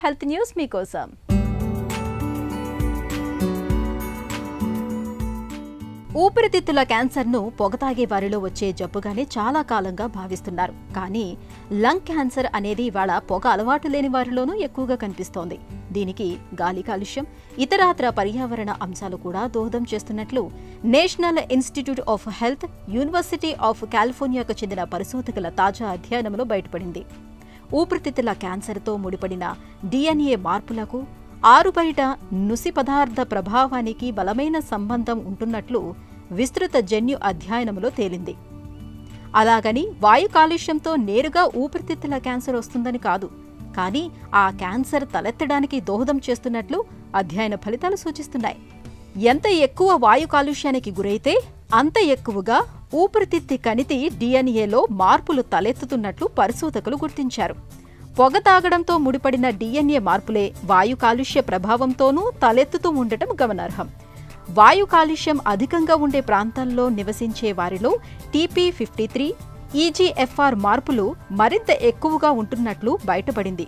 Health news మీకోసం. ఊపిరితిత్తుల క్యాన్సర్ను పొగతాగే వారిలో వచ్చే జబ్బుగానే చాలా కాలంగా భావిస్తున్నారు. కానీ లంగ్ క్యాన్సర్ అనేది ఇవాళ పొగ అలవాటు లేని వారిలోనూ ఎక్కువగా కనిపిస్తోంది. దీనికి గాలి కాలుష్యం, ఇతరాత్ర పర్యావరణ అంశాలు కూడా దోహదం చేస్తున్నట్లు national institute of health, university of కాలిఫోర్నియాకు చెందిన పరిశోధకుల తాజా అధ్యయనంలో బయటపడింది. ఊపిరితిత్తుల క్యాన్సర్తో ముడిపడిన DNA మార్పులకు ఆరుబయట నుసి పదార్థ ప్రభావానికి బలమైన సంబంధం ఉంటున్నట్లు విస్తృత జన్యు అధ్యయనంలో తేలింది. అలాగని వాయు కాలుష్యంతో నేరుగా ఊపిరితిత్తుల క్యాన్సర్ వస్తుందని కాదు, కానీ ఆ క్యాన్సర్ తలెత్తడానికి దోహదం చేస్తున్నట్లు అధ్యయన ఫలితాలు సూచిస్తున్నాయి. ఎంత ఎక్కువ వాయు కాలుష్యానికి గురైతే అంత ఎక్కువగా ఊపిరితిత్తి కణితి DNAలో మార్పులు తలెత్తుతున్నట్లు పరిశోధకులు గుర్తించారు. పొగ తాగడంతో ముడిపడిన DNA మార్పులే వాయు కాలుష్య ప్రభావంతోనూ తలెత్తుతూ ఉండటం గమనార్హం. వాయు కాలుష్యం అధికంగా ఉండే ప్రాంతాల్లో నివసించే వారిలో TP53, EGFR మార్పులు మరింత ఎక్కువగా ఉంటున్నట్లు బయటపడింది.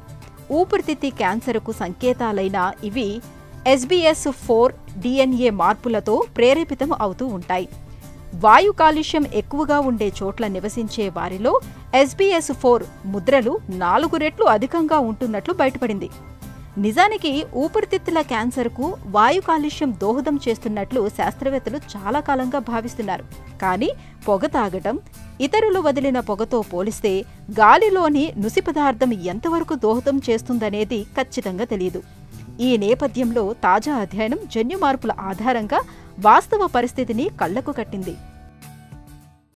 ఊపిరితిత్తి క్యాన్సర్కు సంకేతాలైన ఇవి SBS4 DNA మార్పులతో ప్రేరేపితం అవుతూ ఉంటాయి. వాయు కాలుష్యం ఎక్కువగా ఉండే చోట్ల నివసించే వారిలో SBS4 ముద్రలు 4 రెట్లు అధికంగా ఉంటున్నట్లు బయటపడింది. నిజానికి ఊపిరితిత్తుల క్యాన్సర్కు వాయు కాలుష్యం దోహదం చేస్తున్నట్లు శాస్త్రవేత్తలు చాలా కాలంగా భావిస్తున్నారు. కానీ పొగ తాగటం, ఇతరులు వదిలిన పొగతో పోలిస్తే గాలిలోని నుసి పదార్థం ఎంతవరకు దోహదం చేస్తుందనేది ఖచ్చితంగా తెలియదు. ఈ నేపథ్యంలో తాజా అధ్యయనం జన్యు మార్పుల ఆధారంగా వాస్తవ పరిస్థితిని కళ్లకు కట్టింది.